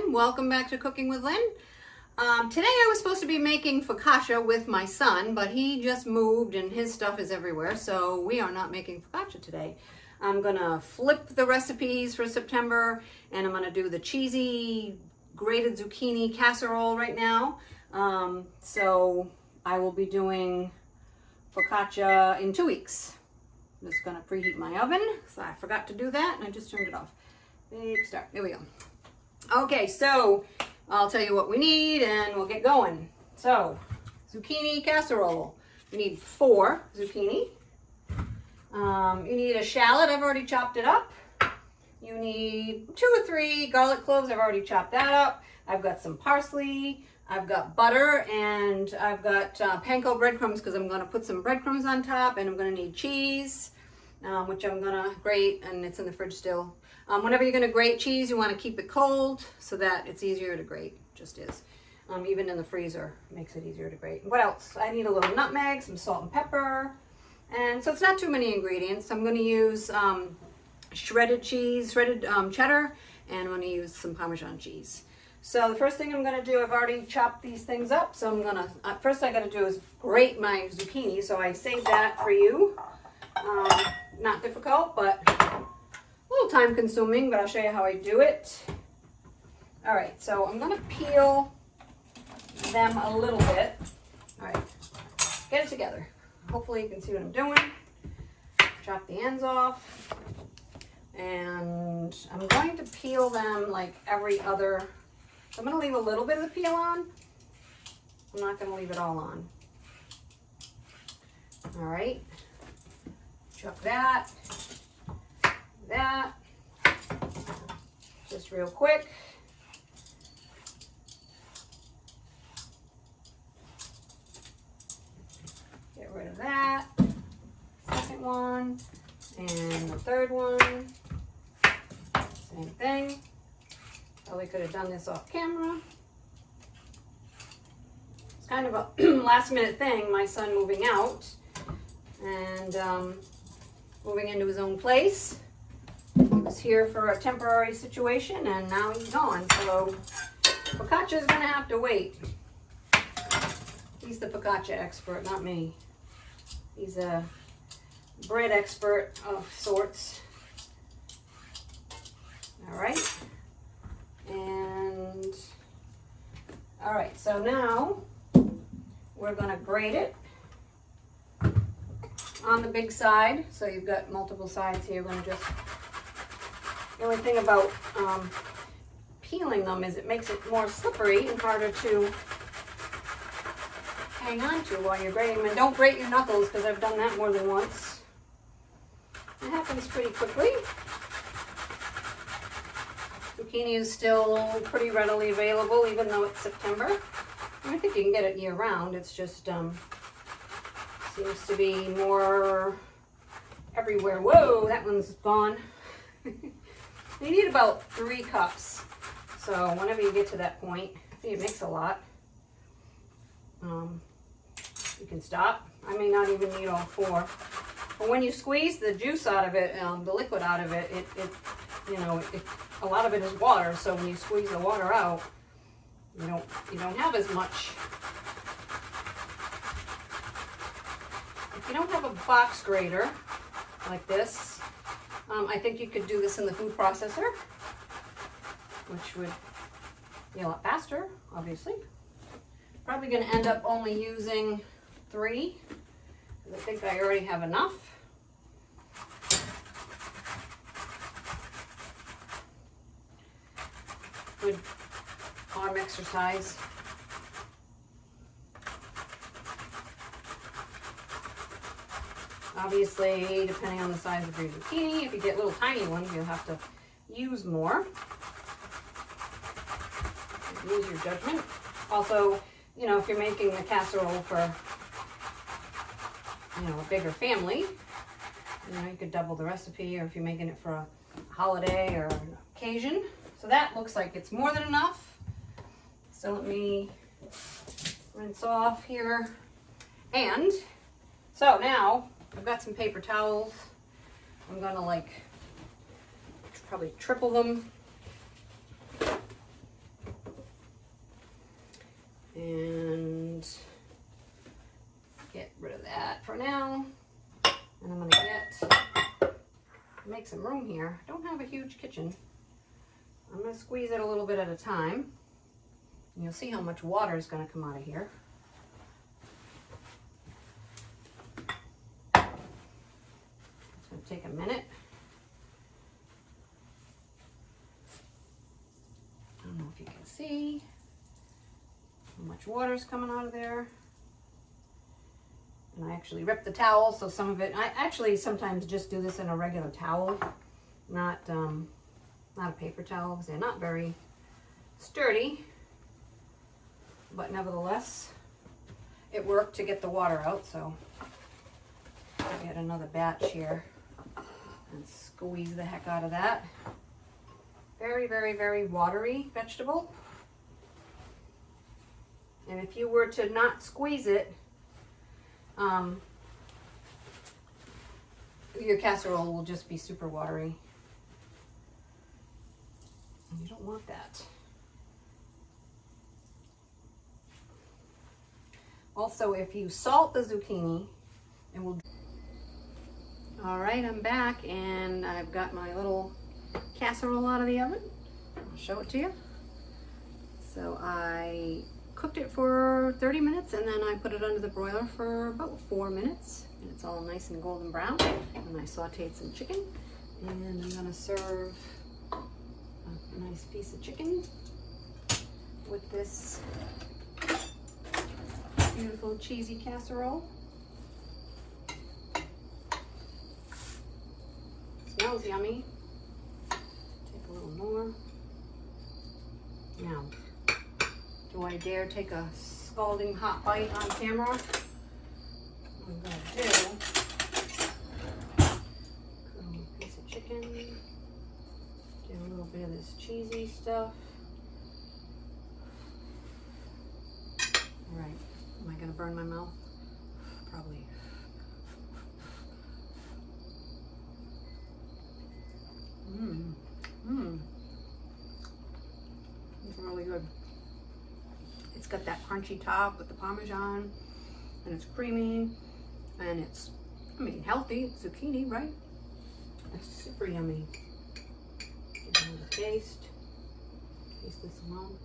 everyone. Welcome back to Cooking with Lynn. Today I was supposed to be making focaccia with my son, but he just moved and his stuff is everywhere, so we are not making focaccia today. I'm gonna flip the recipes for September, and I'm gonna do the cheesy grated zucchini casserole right now. So I will be doing focaccia in 2 weeks. I'm just gonna preheat my oven, so I forgot to do that and I just turned it off. Big start. There we go. Okay, so I'll tell you what we need and we'll get going. So, zucchini casserole. You need 4 zucchini. You need a shallot. I've already chopped it up. You need 2 or 3 garlic cloves. I've already chopped that up. I've got some parsley. I've got butter, and I've got panko breadcrumbs because I'm going to put some breadcrumbs on top, and I'm going to need cheese, which I'm going to grate, and it's in the fridge still. Whenever you're going to grate cheese, you want to keep it cold so that it's easier to grate. Just is. Even in the freezer, it makes it easier to grate. What else? I need a little nutmeg, some salt and pepper, and so it's not too many ingredients. I'm going to use shredded cheese, shredded cheddar, and I'm going to use some parmesan cheese. So the first thing I'm going to do, I've already chopped these things up, so I'm going to, first I got to do is grate my zucchini, so I saved that for you. Not difficult, but a little time consuming, but I'll show you how I do it. All right, so I'm going to peel them a little bit. All right, get it together. Hopefully you can see what I'm doing. Chop the ends off, and I'm going to peel them like every other. I'm going to leave a little bit of the peel on. I'm not going to leave it all on. All right. Chop that. That. Just real quick. Get rid of that. Second one. And the third one. Same thing. Probably could have done this off camera. It's kind of a last minute thing, my son moving out and moving into his own place. He was here for a temporary situation and now he's gone. So focaccia is going to have to wait. He's the focaccia expert, not me. He's a bread expert of sorts. All right. And all right, so now we're going to grate it on the big side. So you've got multiple sides here. You're going to just, the only thing about peeling them is it makes it more slippery and harder to hang on to while you're grating them. And don't grate your knuckles because I've done that more than once. It happens pretty quickly. Zucchini is still pretty readily available, even though it's September. I think you can get it year-round. It's just seems to be more everywhere. Whoa, that one's gone. You need about 3 cups. So whenever you get to that point, see, it makes a lot. You can stop. I may not even need all 4. But when you squeeze the juice out of it, the liquid out of it, a lot of it is water, so when you squeeze the water out, you don't have as much. If you don't have a box grater like this, I think you could do this in the food processor, which would be a lot faster, obviously. Probably going to end up only using 3, because I think I already have enough. Good arm exercise. Obviously, depending on the size of your zucchini, if you get little tiny ones, you'll have to use more. Use your judgment. Also, if you're making a casserole for, a bigger family, you could double the recipe, or if you're making it for a holiday or an occasion. So that looks like it's more than enough. So let me rinse off here. And so now I've got some paper towels. I'm gonna probably triple them. And get rid of that for now. And I'm gonna make some room here. I don't have a huge kitchen. I'm gonna squeeze it a little bit at a time. And you'll see how much water is gonna come out of here. It's gonna take a minute. I don't know if you can see how much water is coming out of there. And I actually ripped the towel, so some of it, I actually sometimes just do this in a regular towel, not a paper towel, because they're not very sturdy. But nevertheless, it worked to get the water out, so I'll get another batch here and squeeze the heck out of that. Very, very, very watery vegetable. And if you were to not squeeze it, your casserole will just be super watery. And you don't want that. Also, if you salt the zucchini, it will... All right, I'm back and I've got my little casserole out of the oven. I'll show it to you. So I cooked it for 30 minutes and then I put it under the broiler for about 4 minutes. And it's all nice and golden brown. And I sauteed some chicken. And I'm gonna serve a nice piece of chicken with this beautiful cheesy casserole. Smells yummy. Take a little more. Now, do I dare take a scalding hot bite on camera? What I'm gonna do, cut a piece of chicken, do a little bit of this cheesy stuff. All right, am I gonna burn my mouth? Probably. It's really good. It's got that crunchy top with the parmesan, and it's creamy, and it's, I mean, healthy. It's zucchini, right? It's super yummy. Give it a little taste. Taste this alone.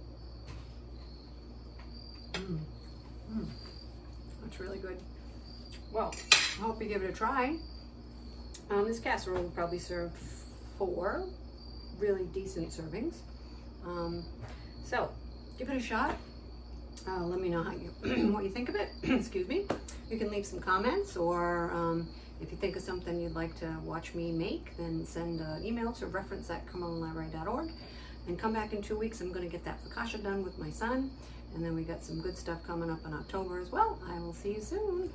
That's really good. Well, I hope you give it a try. This casserole will probably serve 4 really decent servings. So give it a shot. Let me know how you what you think of it. Excuse me. You can leave some comments, or if you think of something you'd like to watch me make, then send an email to reference@carmelalight.org, and come back in 2 weeks. I'm going to get that focaccia done with my son, and then we got some good stuff coming up in October as well. I will see you soon.